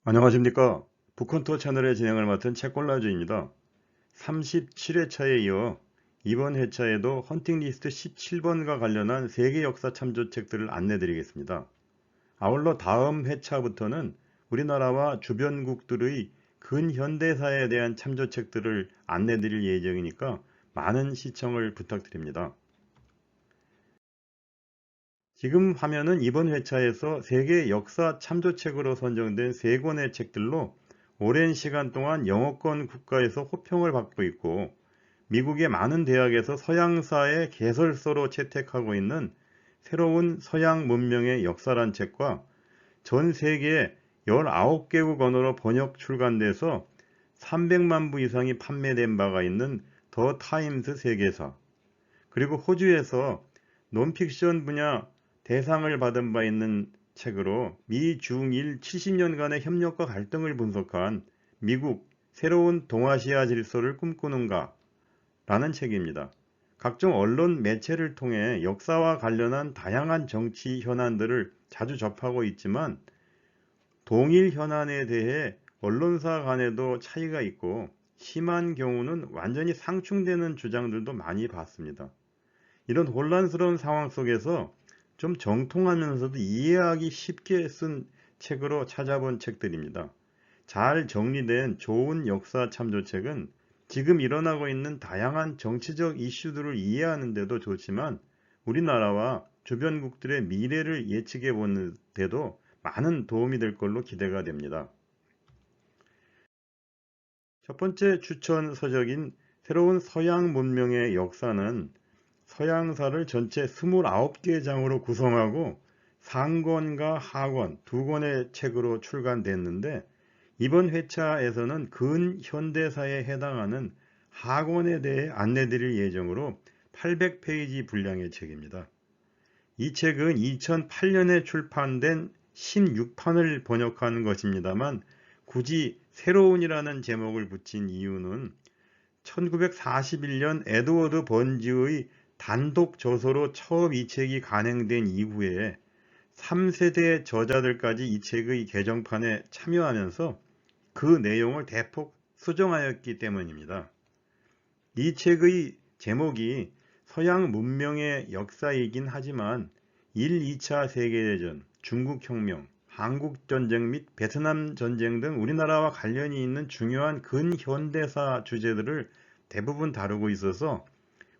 안녕하십니까. 북헌터 채널의 진행을 맡은 채꼴라주입니다. 37회차에 이어 이번 회차에도 헌팅리스트 17번과 관련한 세계 역사 참조책들을 안내드리겠습니다. 아울러 다음 회차부터는 우리나라와 주변국들의 근현대사에 대한 참조책들을 안내드릴 예정이니까 많은 시청을 부탁드립니다. 지금 화면은 이번 회차에서 세계 역사 참조책으로 선정된 3권의 책들로 오랜 시간 동안 영어권 국가에서 호평을 받고 있고 미국의 많은 대학에서 서양사의 개설서로 채택하고 있는 새로운 서양 문명의 역사란 책과 전 세계 19개국 언어로 번역 출간돼서 300만 부 이상이 판매된 바가 있는 더 타임스 세계사, 그리고 호주에서 논픽션 분야 대상을 받은 바 있는 책으로 미, 중, 일 70년간의 협력과 갈등을 분석한 미국 새로운 동아시아 질서를 꿈꾸는가 라는 책입니다. 각종 언론 매체를 통해 역사와 관련한 다양한 정치 현안들을 자주 접하고 있지만 동일 현안에 대해 언론사 간에도 차이가 있고 심한 경우는 완전히 상충되는 주장들도 많이 봤습니다. 이런 혼란스러운 상황 속에서 좀 정통하면서도 이해하기 쉽게 쓴 책으로 찾아본 책들입니다. 잘 정리된 좋은 역사 참조책은 지금 일어나고 있는 다양한 정치적 이슈들을 이해하는 데도 좋지만 우리나라와 주변국들의 미래를 예측해 보는 데도 많은 도움이 될 걸로 기대가 됩니다. 첫 번째 추천 서적인 새로운 서양 문명의 역사는 서양사를 전체 29개 장으로 구성하고 상권과 하권 2권의 책으로 출간됐는데 이번 회차에서는 근현대사에 해당하는 하권에 대해 안내드릴 예정으로 800페이지 분량의 책입니다. 이 책은 2008년에 출판된 16판을 번역한 것입니다만 굳이 새로운이라는 제목을 붙인 이유는 1941년 에드워드 번지의 단독 저서로 처음 이 책이 간행된 이후에 3세대 저자들까지 이 책의 개정판에 참여하면서 그 내용을 대폭 수정하였기 때문입니다. 이 책의 제목이 서양 문명의 역사이긴 하지만 1, 2차 세계대전, 중국혁명, 한국전쟁 및 베트남 전쟁 등 우리나라와 관련이 있는 중요한 근현대사 주제들을 대부분 다루고 있어서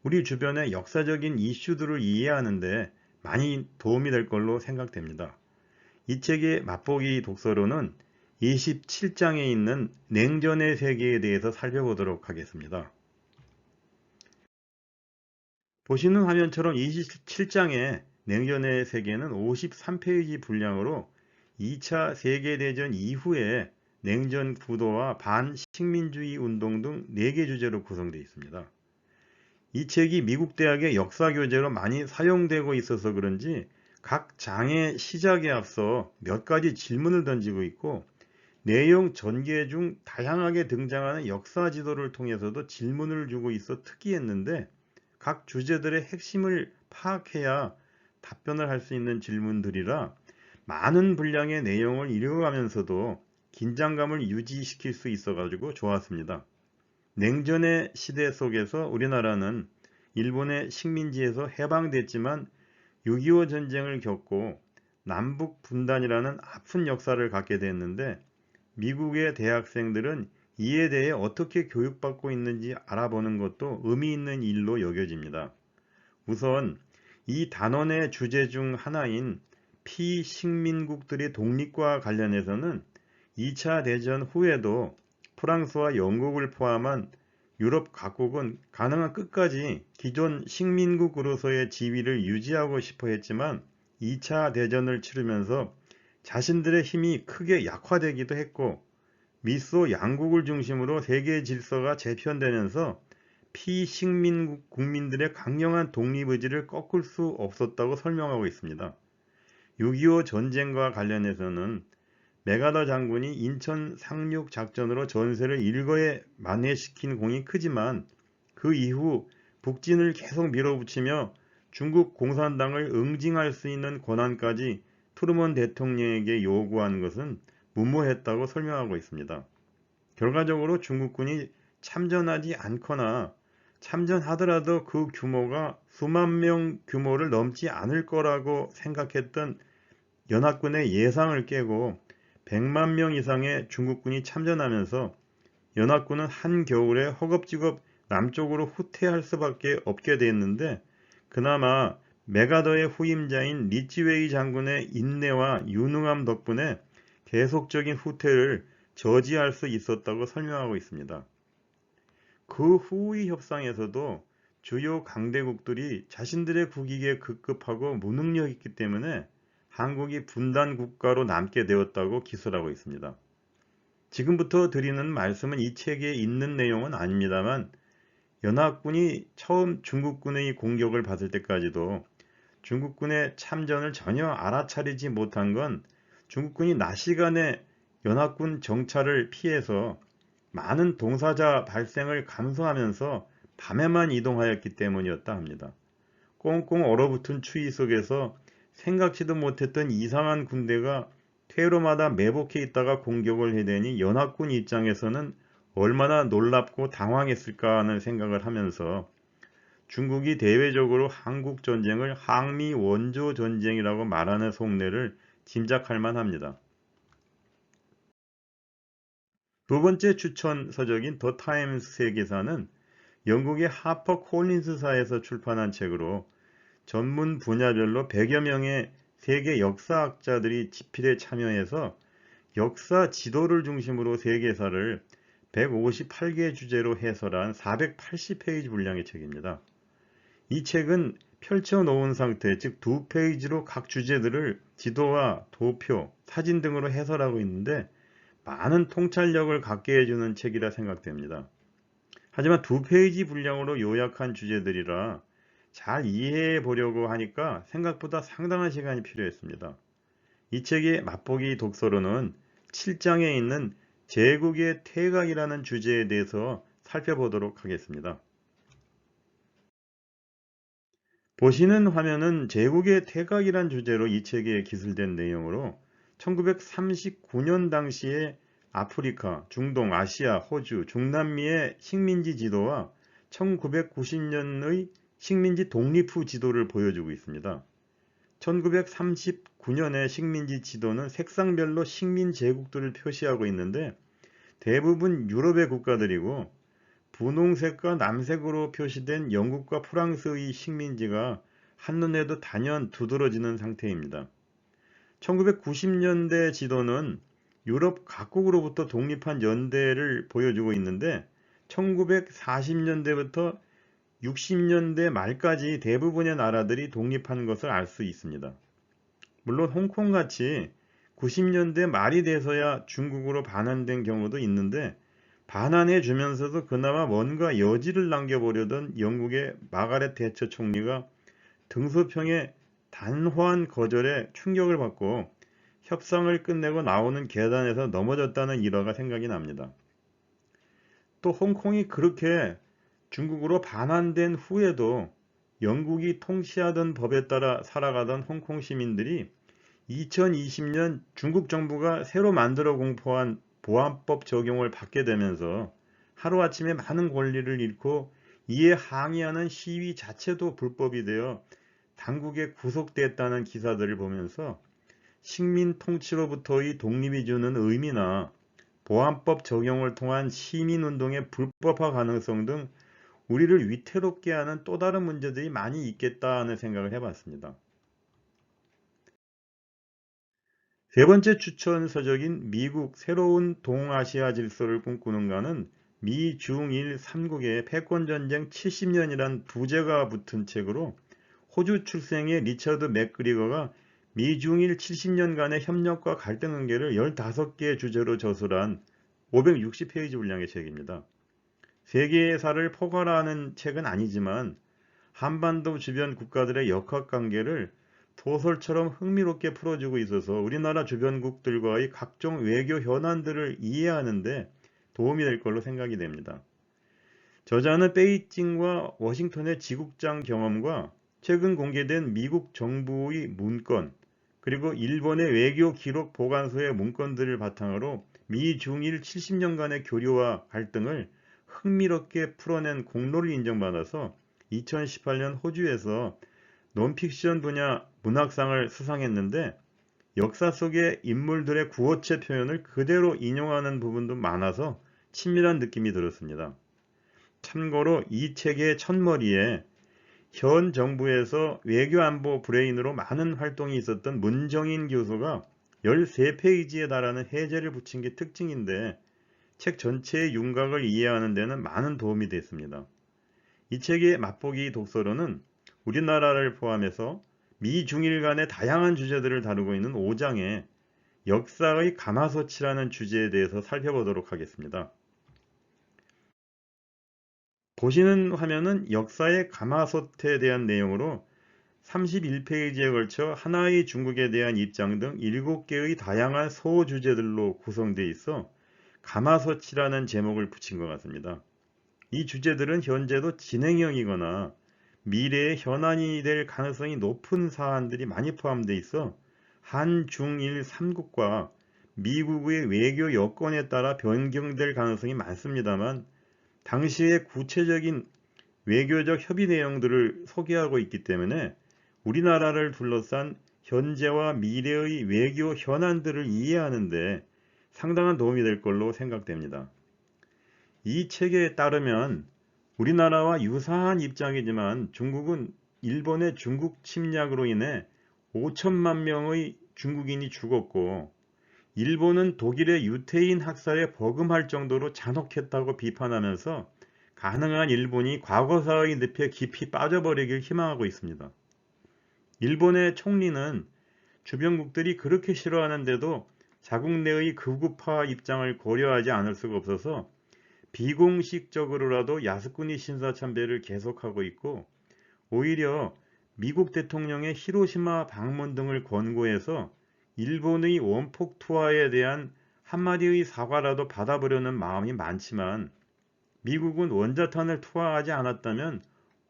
우리 주변의 역사적인 이슈들을 이해하는 데 많이 도움이 될 걸로 생각됩니다. 이 책의 맛보기 독서로는 27장에 있는 냉전의 세계에 대해서 살펴보도록 하겠습니다. 보시는 화면처럼 27장의 냉전의 세계는 53페이지 분량으로 2차 세계대전 이후에 냉전 구도와 반식민주의 운동 등 4개 주제로 구성되어 있습니다. 이 책이 미국 대학의 역사 교재로 많이 사용되고 있어서 그런지 각 장의 시작에 앞서 몇 가지 질문을 던지고 있고 내용 전개 중 다양하게 등장하는 역사 지도를 통해서도 질문을 주고 있어 특이했는데 각 주제들의 핵심을 파악해야 답변을 할 수 있는 질문들이라 많은 분량의 내용을 읽어가면서도 긴장감을 유지시킬 수 있어가지고 좋았습니다. 냉전의 시대 속에서 우리나라는 일본의 식민지에서 해방됐지만 6.25 전쟁을 겪고 남북 분단이라는 아픈 역사를 갖게 됐는데 미국의 대학생들은 이에 대해 어떻게 교육받고 있는지 알아보는 것도 의미 있는 일로 여겨집니다. 우선 이 단원의 주제 중 하나인 피식민국들의 독립과 관련해서는 2차 대전 후에도 프랑스와 영국을 포함한 유럽 각국은 가능한 끝까지 기존 식민국으로서의 지위를 유지하고 싶어 했지만 2차 대전을 치르면서 자신들의 힘이 크게 약화되기도 했고 미소 양국을 중심으로 세계 질서가 재편되면서 피식민국 국민들의 강력한 독립의지를 꺾을 수 없었다고 설명하고 있습니다. 6.25 전쟁과 관련해서는 메가더 장군이 인천 상륙 작전으로 전세를 일거에 만회시킨 공이 크지만 그 이후 북진을 계속 밀어붙이며 중국 공산당을 응징할 수 있는 권한까지 트루먼 대통령에게 요구한 것은 무모했다고 설명하고 있습니다. 결과적으로 중국군이 참전하지 않거나 참전하더라도 그 규모가 수만 명 규모를 넘지 않을 거라고 생각했던 연합군의 예상을 깨고 100만 명 이상의 중국군이 참전하면서 연합군은 한겨울에 허겁지겁 남쪽으로 후퇴할 수밖에 없게 됐는데, 그나마 메가더의 후임자인 리찌웨이 장군의 인내와 유능함 덕분에 계속적인 후퇴를 저지할 수 있었다고 설명하고 있습니다. 그 후의 협상에서도 주요 강대국들이 자신들의 국익에 급급하고 무능력했기 때문에 한국이 분단 국가로 남게 되었다고 기술하고 있습니다. 지금부터 드리는 말씀은 이 책에 있는 내용은 아닙니다만, 연합군이 처음 중국군의 공격을 받을 때까지도 중국군의 참전을 전혀 알아차리지 못한 건 중국군이 낮 시간에 연합군 정찰을 피해서 많은 동사자 발생을 감수하면서 밤에만 이동하였기 때문이었다 합니다. 꽁꽁 얼어붙은 추위 속에서 생각지도 못했던 이상한 군대가 퇴로마다 매복해 있다가 공격을 해대니 연합군 입장에서는 얼마나 놀랍고 당황했을까 하는 생각을 하면서 중국이 대외적으로 한국 전쟁을 항미 원조 전쟁이라고 말하는 속내를 짐작할 만합니다. 두 번째 추천 서적인 더 타임스 세계사는 영국의 하퍼 콜린스사에서 출판한 책으로 전문 분야별로 100여 명의 세계 역사학자들이 집필에 참여해서 역사 지도를 중심으로 세계사를 158개 주제로 해설한 480페이지 분량의 책입니다. 이 책은 펼쳐놓은 상태, 즉 2페이지로 각 주제들을 지도와 도표, 사진 등으로 해설하고 있는데 많은 통찰력을 갖게 해주는 책이라 생각됩니다. 하지만 2페이지 분량으로 요약한 주제들이라 잘 이해해 보려고 하니까 생각보다 상당한 시간이 필요했습니다. 이 책의 맛보기 독서로는 7장에 있는 제국의 퇴각이라는 주제에 대해서 살펴보도록 하겠습니다. 보시는 화면은 제국의 퇴각이란 주제로 이 책에 기술된 내용으로 1939년 당시에 아프리카, 중동, 아시아, 호주, 중남미의 식민지 지도와 1990년의 식민지 독립 후 지도를 보여주고 있습니다. 1939년의 식민지 지도는 색상별로 식민 제국들을 표시하고 있는데 대부분 유럽의 국가들이고, 분홍색과 남색으로 표시된 영국과 프랑스의 식민지가 한눈에도 단연 두드러지는 상태입니다. 1990년대 지도는 유럽 각국으로부터 독립한 연대를 보여주고 있는데 1940년대부터 60년대 말까지 대부분의 나라들이 독립한 것을 알 수 있습니다. 물론 홍콩같이 90년대 말이 돼서야 중국으로 반환된 경우도 있는데, 반환해 주면서도 그나마 뭔가 여지를 남겨보려던 영국의 마가렛 대처 총리가 등소평의 단호한 거절에 충격을 받고 협상을 끝내고 나오는 계단에서 넘어졌다는 일화가 생각이 납니다. 또 홍콩이 그렇게 중국으로 반환된 후에도 영국이 통치하던 법에 따라 살아가던 홍콩 시민들이 2020년 중국 정부가 새로 만들어 공포한 보안법 적용을 받게 되면서 하루아침에 많은 권리를 잃고 이에 항의하는 시위 자체도 불법이 되어 당국에 구속됐다는 기사들을 보면서 식민 통치로부터의 독립이 주는 의미나 보안법 적용을 통한 시민운동의 불법화 가능성 등 우리를 위태롭게 하는 또 다른 문제들이 많이 있겠다는 생각을 해봤습니다. 세 번째 추천 서적인 미국 새로운 동아시아 질서를 꿈꾸는가는 미, 중, 일 3국의 패권전쟁 70년이란 부제가 붙은 책으로 호주 출생의 리처드 맥그리거가 미, 중, 일 70년간의 협력과 갈등 관계를 15개의 주제로 저술한 560페이지 분량의 책입니다. 세계사를 포괄하는 책은 아니지만 한반도 주변 국가들의 역학관계를 소설처럼 흥미롭게 풀어주고 있어서 우리나라 주변국들과의 각종 외교 현안들을 이해하는 데 도움이 될 걸로 생각이 됩니다. 저자는 베이징과 워싱턴의 지국장 경험과 최근 공개된 미국 정부의 문건, 그리고 일본의 외교 기록 보관소의 문건들을 바탕으로 미중일 70년간의 교류와 갈등을 흥미롭게 풀어낸 공로를 인정받아서 2018년 호주에서 논픽션 분야 문학상을 수상했는데, 역사 속의 인물들의 구어체 표현을 그대로 인용하는 부분도 많아서 친밀한 느낌이 들었습니다. 참고로 이 책의 첫머리에 현 정부에서 외교안보 브레인으로 많은 활동이 있었던 문정인 교수가 13페이지에 달하는 해제를 붙인 게 특징인데, 책 전체의 윤곽을 이해하는 데는 많은 도움이 됐습니다. 이 책의 맛보기 독서로는 우리나라를 포함해서 미중일 간의 다양한 주제들을 다루고 있는 5장의 역사의 가마솥이라는 주제에 대해서 살펴보도록 하겠습니다. 보시는 화면은 역사의 가마솥에 대한 내용으로 31페이지에 걸쳐 하나의 중국에 대한 입장 등 7개의 다양한 소주제들로 구성되어 있어 가마솥이라는 제목을 붙인 것 같습니다. 이 주제들은 현재도 진행형이거나 미래에 현안이 될 가능성이 높은 사안들이 많이 포함되어 있어 한중일 3국과 미국의 외교 여건에 따라 변경될 가능성이 많습니다만, 당시의 구체적인 외교적 협의 내용들을 소개하고 있기 때문에 우리나라를 둘러싼 현재와 미래의 외교 현안들을 이해하는 데 상당한 도움이 될 걸로 생각됩니다. 이 책에 따르면 우리나라와 유사한 입장이지만 중국은 일본의 중국 침략으로 인해 5천만 명의 중국인이 죽었고, 일본은 독일의 유태인 학살에 버금할 정도로 잔혹했다고 비판하면서 가능한 일본이 과거사의 늪에 깊이 빠져버리길 희망하고 있습니다. 일본의 총리는 주변국들이 그렇게 싫어하는데도 자국 내의 극우파 입장을 고려하지 않을 수가 없어서 비공식적으로라도 야스쿠니 신사참배를 계속하고 있고, 오히려 미국 대통령의 히로시마 방문 등을 권고해서 일본의 원폭 투하에 대한 한마디의 사과라도 받아보려는 마음이 많지만, 미국은 원자탄을 투하하지 않았다면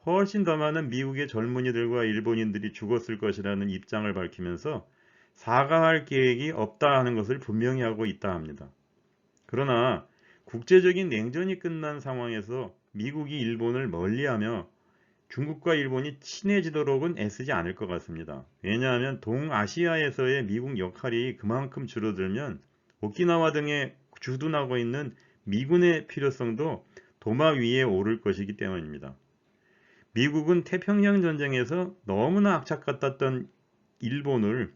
훨씬 더 많은 미국의 젊은이들과 일본인들이 죽었을 것이라는 입장을 밝히면서 사과할 계획이 없다 하는 것을 분명히 하고 있다 합니다. 그러나 국제적인 냉전이 끝난 상황에서 미국이 일본을 멀리하며 중국과 일본이 친해지도록은 애쓰지 않을 것 같습니다. 왜냐하면 동아시아에서의 미국 역할이 그만큼 줄어들면 오키나와 등에 주둔하고 있는 미군의 필요성도 도마 위에 오를 것이기 때문입니다. 미국은 태평양 전쟁에서 너무나 악착같았던 일본을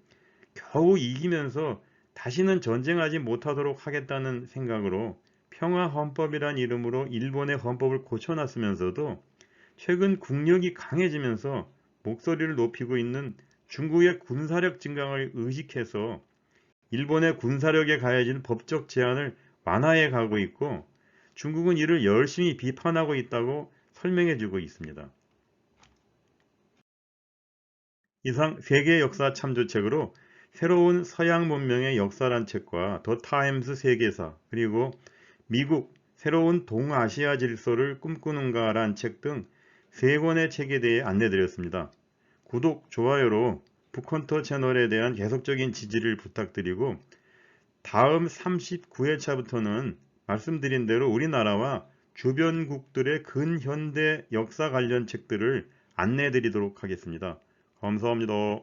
겨우 이기면서 다시는 전쟁하지 못하도록 하겠다는 생각으로 평화헌법이란 이름으로 일본의 헌법을 고쳐놨으면서도 최근 국력이 강해지면서 목소리를 높이고 있는 중국의 군사력 증강을 의식해서 일본의 군사력에 가해진 법적 제한을 완화해 가고 있고, 중국은 이를 열심히 비판하고 있다고 설명해주고 있습니다. 이상 세계 역사 참조책으로 새로운 서양 문명의 역사란 책과 더 타임스 세계사, 그리고 미국 새로운 동아시아 질서를 꿈꾸는가 란 책 등 3권의 책에 대해 안내드렸습니다. 구독, 좋아요로 북헌터 채널에 대한 계속적인 지지를 부탁드리고, 다음 39회차부터는 말씀드린 대로 우리나라와 주변국들의 근현대 역사 관련 책들을 안내드리도록 하겠습니다. 감사합니다.